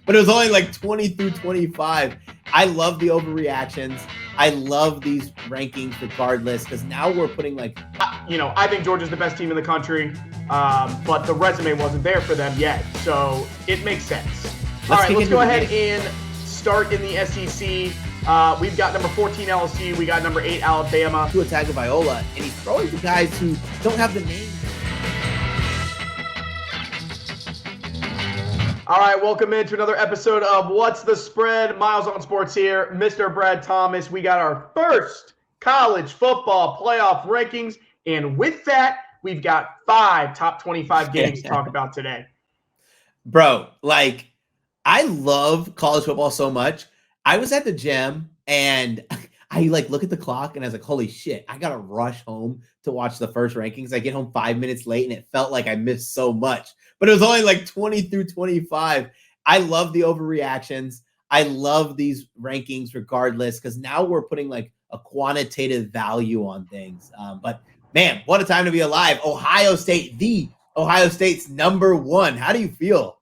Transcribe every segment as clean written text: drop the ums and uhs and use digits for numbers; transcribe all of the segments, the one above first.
but it was only like 20 through 25. I love the overreactions. I love these rankings regardless, because now we're putting like, I think Georgia's the best team in the country, but the resume wasn't there for them yet, so it makes sense. All right, let's go ahead and start in the SEC. We've got number 14 LSU, we got number 8 Alabama. Tua Tagovailoa, and he's throwing to guys who don't have the name. All right, welcome into another episode of What's the Spread? Miles on Sports here, Mr. Brad Thomas. We got our first college football playoff rankings, and with that, we've got 5 top 25 games to talk about today. Bro, like, I love college football so much. I was at the gym, and I look at the clock, and I was like, holy shit, I got to rush home to watch the first rankings. I get home 5 minutes late, and it felt like I missed so much. But it was only like 20 through 25. I love the overreactions. I love these rankings regardless, because now we're putting like a quantitative value on things. But man, what a time to be alive. Ohio State's number 1. How do you feel?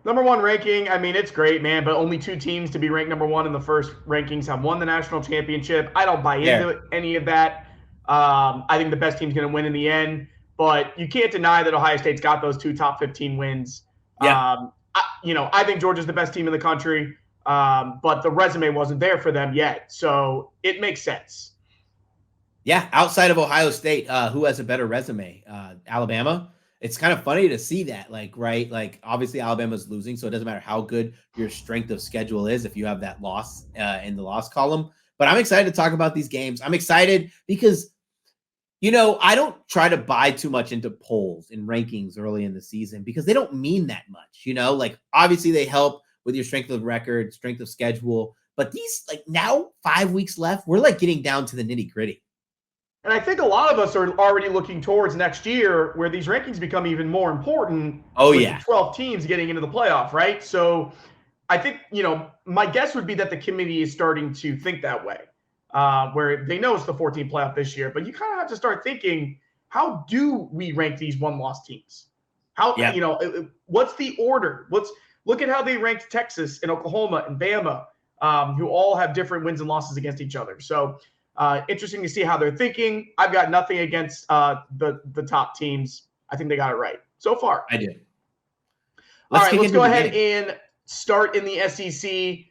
Number 1 ranking, I mean, it's great, man, but only 2 teams to be ranked number 1 in the first rankings have won the national championship. I don't buy into any of that. I think the best team's going to win in the end. But you can't deny that Ohio State's got those 2 top 15 wins. Yeah. I think Georgia's the best team in the country, but the resume wasn't there for them yet. So it makes sense. Yeah, outside of Ohio State, who has a better resume? Alabama. It's kind of funny to see that, right? Like, obviously Alabama's losing, so it doesn't matter how good your strength of schedule is if you have that loss in the loss column. But I'm excited to talk about these games. I'm excited because – I don't try to buy too much into polls and rankings early in the season because they don't mean that much, obviously they help with your strength of record, strength of schedule, but these, now 5 weeks left, we're getting down to the nitty gritty. And I think a lot of us are already looking towards next year where these rankings become even more important. Oh, yeah. 12 teams getting into the playoff, right? So I think, my guess would be that the committee is starting to think that way. Where they know it's the 14 playoff this year, but you kind of have to start thinking, how do we rank these one-loss teams? What's the order? Look at how they ranked Texas and Oklahoma and Bama, who all have different wins and losses against each other. So interesting to see how they're thinking. I've got nothing against the top teams. I think they got it right so far. I do. All right, let's go ahead and start in the SEC.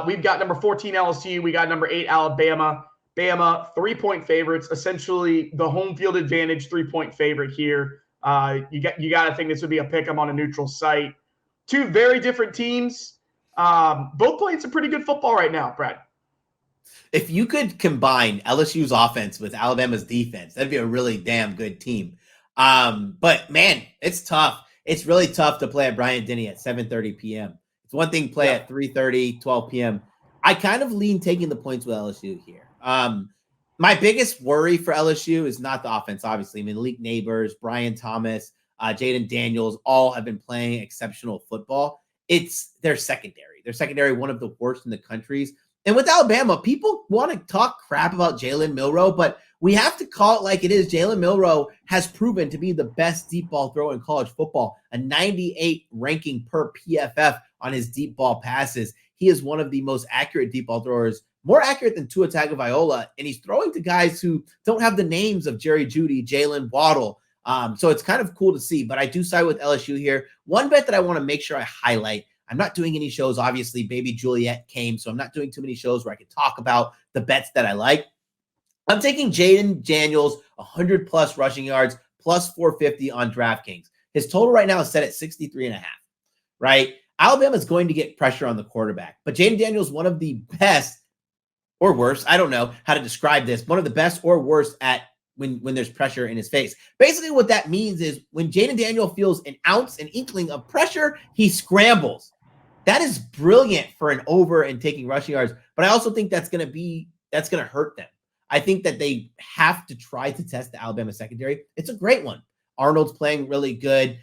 We've got number 14 LSU. We got number 8 Alabama. Bama, 3-point favorites. Essentially, the home field advantage 3-point favorite here. You got to think this would be a pick 'em on a neutral site. 2 very different teams. Both playing some pretty good football right now, Brad. If you could combine LSU's offense with Alabama's defense, that'd be a really damn good team. But man, it's tough. It's really tough to play at Bryant-Denny at 7:30 p.m. One thing play at 3:30, 12 p.m. I kind of lean taking the points with LSU here. My biggest worry for LSU is not the offense, obviously. I mean, Malik Neighbors, Brian Thomas, Jaden Daniels, all have been playing exceptional football. It's their secondary. Their secondary, one of the worst in the countries. And with Alabama, people want to talk crap about Jalen Milroe, but we have to call it like it is. Jalen Milroe has proven to be the best deep ball thrower in college football, a 98 ranking per PFF on his deep ball passes. He is one of the most accurate deep ball throwers, more accurate than Tua Tagovailoa, and he's throwing to guys who don't have the names of Jerry Jeudy, Jalen Waddle. So it's kind of cool to see, but I do side with LSU here. One bet that I want to make sure I highlight, I'm not doing any shows. Obviously, baby Juliet came, so I'm not doing too many shows where I can talk about the bets that I like. I'm taking Jaden Daniels, 100-plus rushing yards, plus 450 on DraftKings. His total right now is set at 63.5, right? Alabama's going to get pressure on the quarterback, but Jaden Daniels, one of the best or worst, I don't know how to describe this, one of the best or worst at when there's pressure in his face. Basically what that means is when Jaden Daniel feels an ounce, an inkling of pressure, he scrambles. That is brilliant for an over and taking rushing yards, but I also think that's going to hurt them. I think that they have to try to test the Alabama secondary. It's a great one. Arnold's playing really good.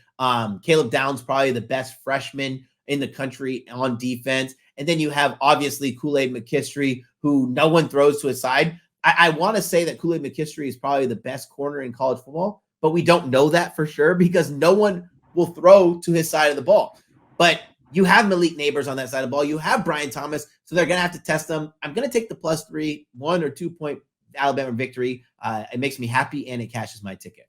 Caleb Downs, probably the best freshman in the country on defense. And then you have, obviously, Kool-Aid McKinstry, who no one throws to his side. I want to say that Kool-Aid McKinstry is probably the best corner in college football, but we don't know that for sure because no one will throw to his side of the ball. But You have Malik Neighbors on that side of the ball. You have Brian Thomas, so they're going to have to test them. I'm going to take the +3, 1 or 2 point Alabama victory. It makes me happy, and it cashes my ticket.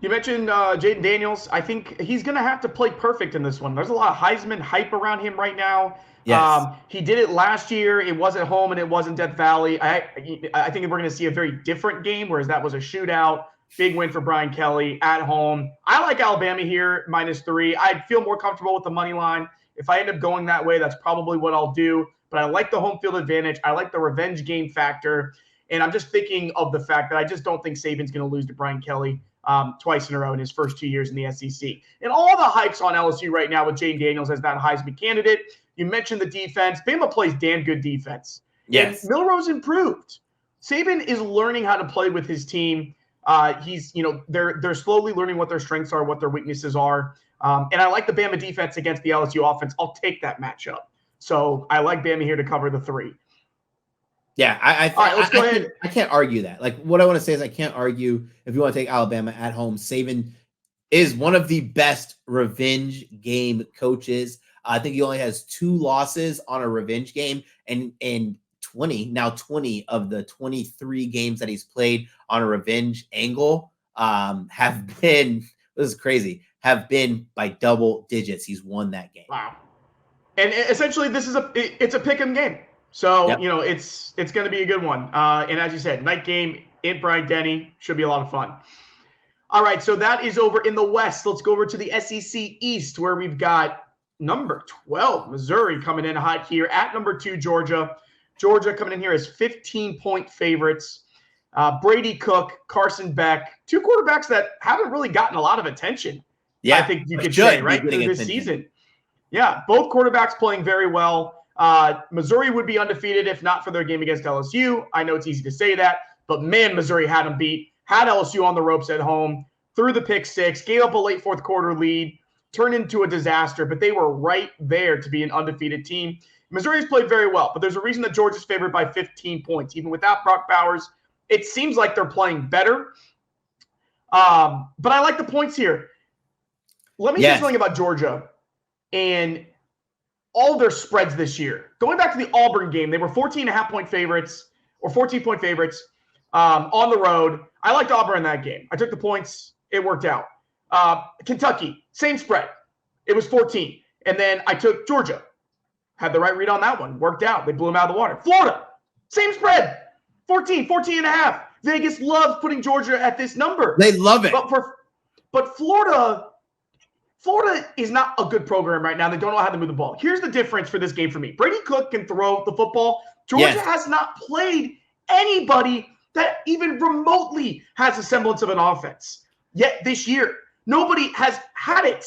You mentioned Jaden Daniels. I think he's going to have to play perfect in this one. There's a lot of Heisman hype around him right now. Yes. He did it last year. It wasn't home and it wasn't Death Valley. I think we're going to see a very different game, whereas that was a shootout. Big win for Brian Kelly at home. I like Alabama here, -3. I'd feel more comfortable with the money line. If I end up going that way, that's probably what I'll do. But I like the home field advantage. I like the revenge game factor. And I'm just thinking of the fact that I just don't think Saban's going to lose to Brian Kelly twice in a row in his first 2 years in the SEC. And all the hype's on LSU right now with Jaden Daniels as that Heisman candidate. You mentioned the defense. Bama plays damn good defense. Yes. And Milrose improved. Saban is learning how to play with his team. They're slowly learning what their strengths are, what their weaknesses are. And I like the Bama defense against the LSU offense. I'll take that matchup. So I like Bama here to cover the 3. Yeah, all right, let's go ahead. I can't argue that. Like, what I want to say is I can't argue if you want to take Alabama at home. Saban is one of the best revenge game coaches. I think he only has 2 losses on a revenge game, and 20 of the 23 games that he's played on a revenge angle have been, this is crazy, have been by double digits. He's won that game. Wow. And essentially this is it's a pick 'em game. So, Yep. It's going to be a good one. And as you said, night game in Bryant-Denny should be a lot of fun. All right, so that is over in the West. Let's go over to the SEC East, where we've got number 12, Missouri, coming in hot here at number 2, Georgia. Georgia coming in here as 15-point favorites. Brady Cook, Carson Beck, 2 quarterbacks that haven't really gotten a lot of attention. Yeah, I think you could say, right, through this season. Yeah, both quarterbacks playing very well. Missouri would be undefeated if not for their game against LSU. I know it's easy to say that, but man, Missouri had them beat, had LSU on the ropes at home, threw the pick 6, gave up a late fourth quarter lead, turned into a disaster, but they were right there to be an undefeated team. Missouri's played very well, but there's a reason that Georgia's favored by 15 points. Even without Brock Bowers, it seems like they're playing better. But I like the points here. Let me say something about Georgia and all their spreads this year. Going back to the Auburn game, they were 14.5-point favorites or 14-point favorites on the road. I liked Auburn in that game. I took the points. It worked out. Kentucky, same spread. It was 14. And then I took Georgia. Had the right read on that one. Worked out. They blew them out of the water. Florida, same spread. 14.5. Vegas loves putting Georgia at this number. They love it. But Florida is not a good program right now. They don't know how to move the ball. Here's the difference for this game for me. Brady Cook can throw the football. Georgia has not played anybody that even remotely has a semblance of an offense yet this year. Nobody has had it.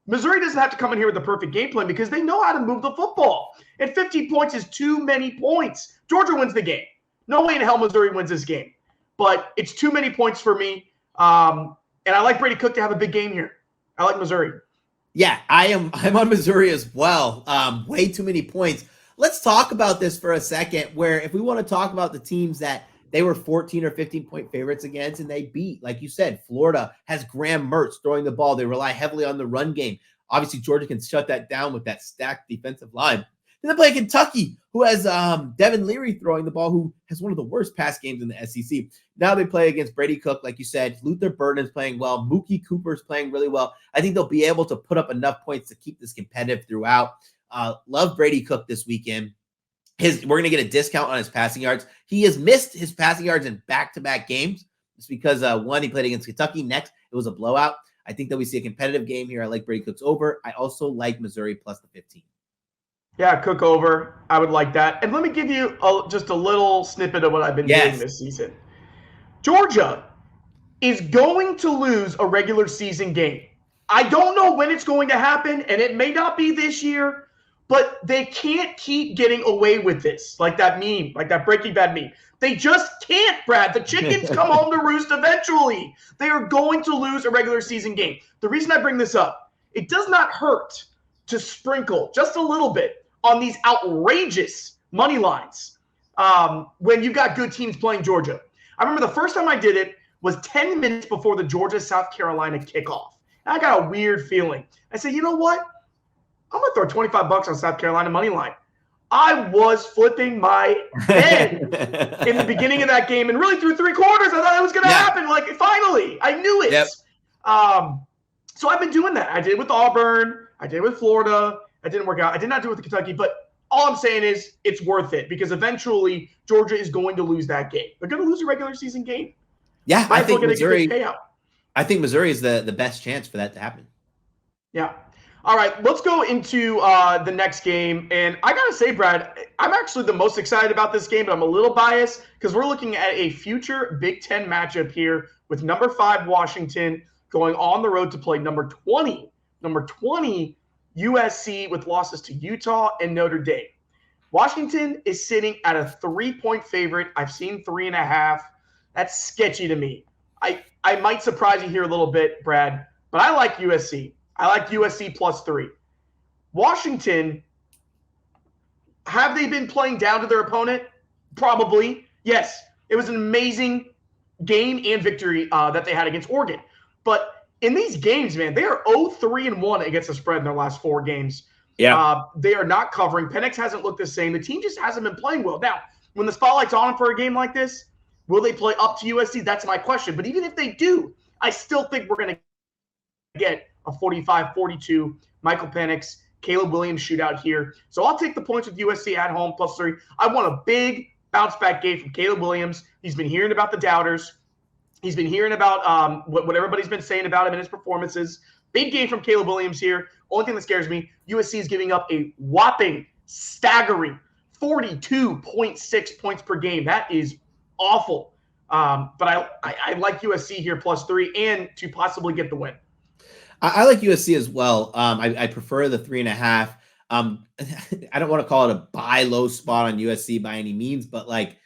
Missouri doesn't have to come in here with the perfect game plan because they know how to move the football. And 15 points is too many points. Georgia wins the game. No way in hell Missouri wins this game. But it's too many points for me. And I like Brady Cook to have a big game here. I like Missouri. Yeah, I'm on Missouri as well. Way too many points. Let's talk about this for a second, where if we want to talk about the teams that they were 14 or 15-point favorites against and they beat, like you said, Florida has Graham Mertz throwing the ball. They rely heavily on the run game. Obviously, Georgia can shut that down with that stacked defensive line. Then they play Kentucky, who has Devin Leary throwing the ball, who has one of the worst pass games in the SEC. Now they play against Brady Cook, like you said. Luther Burden's playing well. Mookie Cooper's playing really well. I think they'll be able to put up enough points to keep this competitive throughout. Love Brady Cook this weekend. We're going to get a discount on his passing yards. He has missed his passing yards in back-to-back games. It's because, one, he played against Kentucky. Next, it was a blowout. I think that we see a competitive game here. I like Brady Cook's over. I also like Missouri plus the 15. Yeah, Cook over. I would like that. And let me give you just a little snippet of what I've been doing this season. Georgia is going to lose a regular season game. I don't know when it's going to happen, and it may not be this year, but they can't keep getting away with this, like that meme, like that Breaking Bad meme. They just can't, Brad. The chickens come home to roost eventually. They are going to lose a regular season game. The reason I bring this up, it does not hurt to sprinkle just a little bit on these outrageous money lines when you've got good teams playing Georgia. I remember the first time I did it was 10 minutes before the Georgia-South Carolina kickoff. And I got a weird feeling. I said, you know what? I'm going to throw 25 bucks on South Carolina money line. I was flipping my head in the beginning of that game, and really through 3 quarters, I thought it was going to happen. Like, finally, I knew it. Yep. So I've been doing that. I did it with Auburn. I did it with Florida. I didn't work out. I did not do it with Kentucky, but all I'm saying is it's worth it because eventually Georgia is going to lose that game. They're going to lose a regular season game. Yeah, I think Missouri. Payout. I think Missouri is the best chance for that to happen. Yeah. All right, let's go into the next game. And I got to say, Brad, I'm actually the most excited about this game, but I'm a little biased because we're looking at a future Big Ten matchup here with number 5 Washington going on the road to play number 20 USC with losses to Utah and Notre Dame. Washington is sitting at a 3-point favorite. I've seen 3.5. That's sketchy to me. I might surprise you here a little bit, Brad, but I like USC. I like USC +3. Washington, have they been playing down to their opponent? Probably. Yes. It was an amazing game and victory that they had against Oregon. But in these games, man, they are 0-3-1 against the spread in their last 4 games. Yeah. They are not covering. Penix hasn't looked the same. The team just hasn't been playing well. Now, when the spotlight's on them for a game like this, will they play up to USC? That's my question. But even if they do, I still think we're going to get a 45-42 Michael Penix, Caleb Williams shootout here. So I'll take the points with USC at home +3. I want a big bounce-back game from Caleb Williams. He's been hearing about the doubters. He's been hearing about what everybody's been saying about him in his performances. Big game from Caleb Williams here. Only thing that scares me, USC is giving up a whopping, staggering 42.6 points per game. That is awful. But I like USC here +3 and to possibly get the win. I like USC as well. I prefer the 3.5. I don't want to call it a buy low spot on USC by any means, but like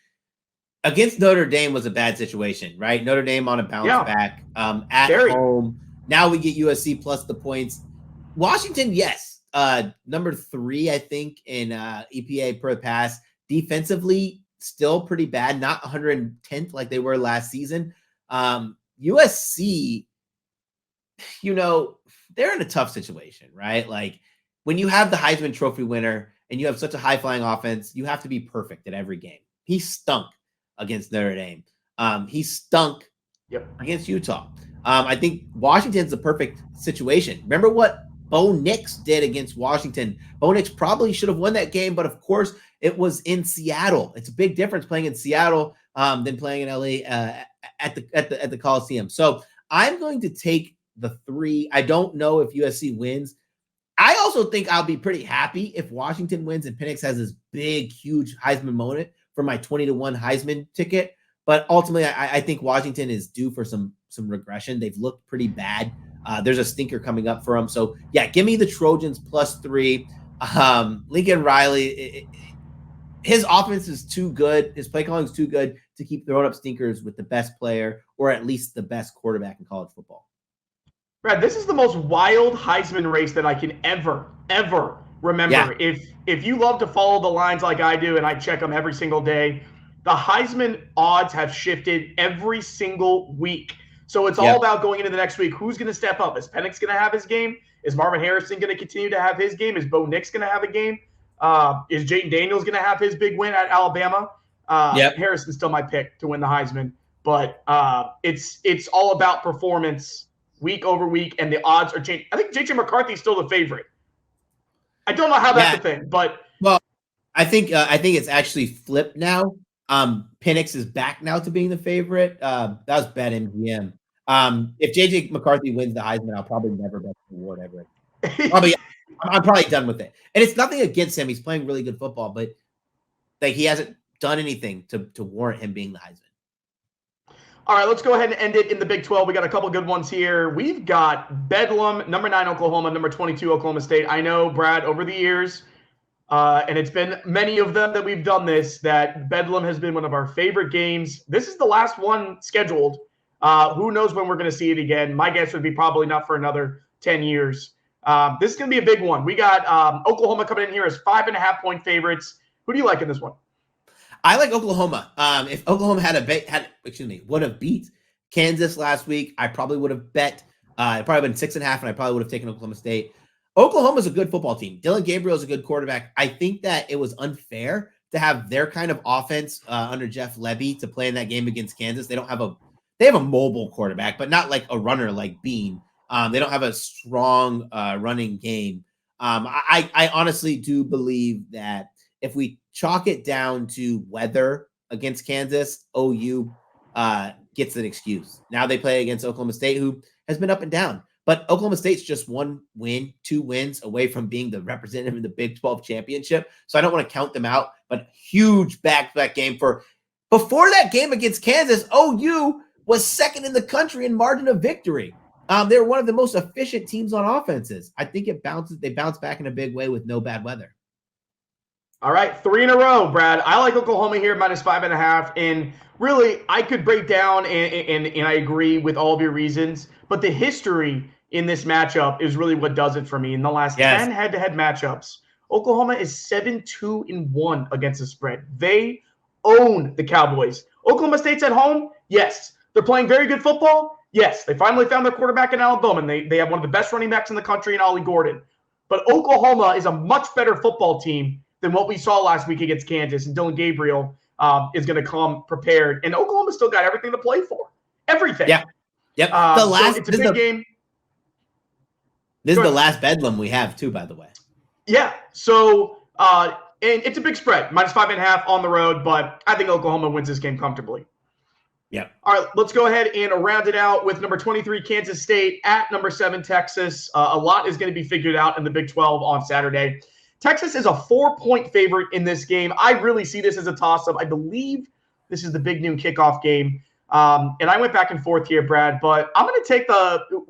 against Notre Dame was a bad situation, right? Notre Dame on a bounce back at home. Now we get USC plus the points. Washington, yes. Number 3, I think, in EPA per pass. Defensively, still pretty bad. Not 110th like they were last season. USC, they're in a tough situation, right? Like when you have the Heisman Trophy winner and you have such a high-flying offense, you have to be perfect at every game. He stunk against Notre Dame. He stunk against Utah. I think Washington's the perfect situation. Remember what Bo Nix did against Washington. Bo Nix probably should have won that game, but of course it was in Seattle. It's a big difference playing in Seattle than playing in LA at the Coliseum. So I'm going to take the 3. I don't know if USC wins. I also think I'll be pretty happy if Washington wins and Penix has this big, huge Heisman moment for my 20-1 Heisman ticket. But ultimately, I think Washington is due for some regression. They've looked pretty bad. There's a stinker coming up for them. So, yeah, give me the Trojans +3. Lincoln Riley, his offense is too good. His play calling is too good to keep throwing up stinkers with the best player or at least the best quarterback in college football. Brad, this is the most wild Heisman race that I can ever remember. Yeah. If you love to follow the lines like I do, and I check them every single day, the Heisman odds have shifted every single week. So it's all about going into the next week. Who's going to step up? Is Penix going to have his game? Is Marvin Harrison going to continue to have his game? Is Bo Nix going to have a game? Is Jayden Daniels going to have his big win at Alabama? Harrison's still my pick to win the Heisman. But it's all about performance week over week, and the odds are changing. I think J.J. McCarthy is still the favorite. I don't know how that's the thing, but I think it's actually flipped now. Penix is back now to being the favorite. That was bad MGM. If J.J. McCarthy wins the Heisman, I'll probably never bet the award ever. I'm probably done with it. And it's nothing against him. He's playing really good football, but like he hasn't done anything to warrant him being the Heisman. All right, let's go ahead and end it in the Big 12. We got a couple good ones here. We've got Bedlam, number 9 Oklahoma, number 22 Oklahoma State. I know, Brad, over the years, and it's been many of them that we've done this, that Bedlam has been one of our favorite games. This is the last one scheduled. Who knows when we're going to see it again? My guess would be probably not for another 10 years. This is going to be a big one. We got Oklahoma coming in here as 5.5-point favorites. Who do you like in this one? I like Oklahoma. If Oklahoma would have beat Kansas last week, I probably would have bet. It probably been 6.5, and I probably would have taken Oklahoma State. Oklahoma's a good football team. Dylan Gabriel is a good quarterback. I think that it was unfair to have their kind of offense under Jeff Lebby to play in that game against Kansas. They have a mobile quarterback, but not like a runner like Bean. They don't have a strong running game. I honestly do believe that if we chalk it down to weather against Kansas, OU gets an excuse. Now they play against Oklahoma State, who has been up and down. But Oklahoma State's just 2 wins away from being the representative in the Big 12 championship. So I don't want to count them out, but huge back-to-back game before that game against Kansas, OU was second in the country in margin of victory. They were one of the most efficient teams on offenses. I think they bounce back in a big way with no bad weather. All right, 3 in a row, Brad. I like Oklahoma here, -5.5. And really, I could break down, and I agree with all of your reasons. But the history in this matchup is really what does it for me. In the last 10 head-to-head matchups, Oklahoma is 7-2-1 against the spread. They own the Cowboys. Oklahoma State's at home? Yes. They're playing very good football? Yes. They finally found their quarterback in Alabama, and they have one of the best running backs in the country in Ollie Gordon. But Oklahoma is a much better football team than what we saw last week against Kansas, and Dylan Gabriel is going to come prepared. And Oklahoma still got everything to play for. Everything. Yeah. Yep. So it's a big game. This is the last bedlam we have, too, by the way. Yeah. So, and it's a big spread, -5.5 on the road, but I think Oklahoma wins this game comfortably. Yeah. All right, let's go ahead and round it out with number 23, Kansas State, at number 7, Texas. A lot is going to be figured out in the Big 12 on Saturday. Texas is a 4-point favorite in this game. I really see this as a toss-up. I believe this is the big noon kickoff game. And I went back and forth here, Brad, but I'm going to take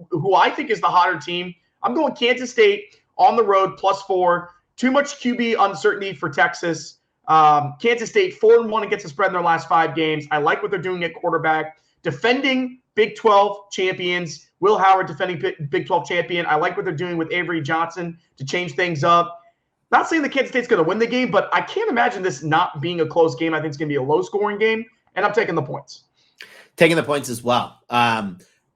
who I think is the hotter team. I'm going Kansas State on the road, +4. Too much QB uncertainty for Texas. Kansas State 4-1 against the spread in their last 5 games. I like what they're doing at quarterback. Defending Big 12 champions. Will Howard defending Big 12 champion. I like what they're doing with Avery Johnson to change things up. Not saying that Kansas State's going to win the game, but I can't imagine this not being a close game. I think it's going to be a low-scoring game, and I'm taking the points. Taking the points as well.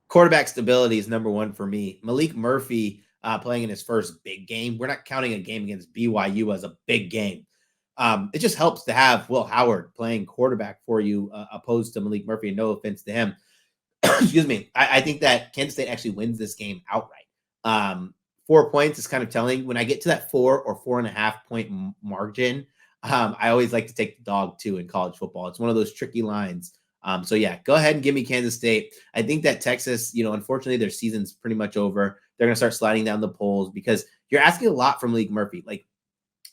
Quarterback stability is number 1 for me. Malik Murphy playing in his first big game. We're not counting a game against BYU as a big game. It just helps to have Will Howard playing quarterback for you opposed to Malik Murphy, and no offense to him. Excuse me. I think that Kansas State actually wins this game outright. 4 points is kind of telling. When I get to that 4 or 4.5 point margin, I always like to take the dog too in college football. It's one of those tricky lines. So yeah, go ahead and give me Kansas State. I think that Texas, unfortunately their season's pretty much over. They're going to start sliding down the polls because you're asking a lot from Malik Murphy. Like,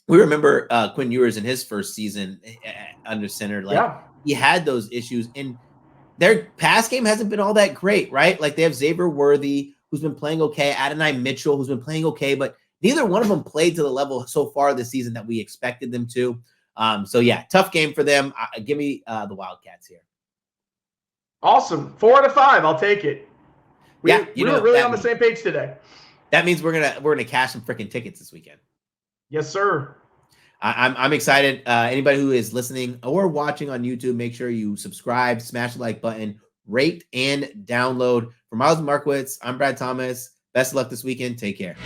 we remember Quinn Ewers in his first season under center. He had those issues, and their pass game hasn't been all that great, right? Like, they have Xavier Worthy, who's been playing okay, Adonai Mitchell, who's been playing okay, but neither one of them played to the level so far this season that we expected them to. So yeah, tough game for them. Give me the Wildcats here. Awesome. 4 out of 5. I'll take it. We were really on the same page today. That means we're gonna cash some freaking tickets this weekend. Yes, sir. I'm excited. Anybody who is listening or watching on YouTube, make sure you subscribe, smash the like button, rate, and download. For Miles Markiewicz, I'm Brad Thomas. Best of luck this weekend. Take care.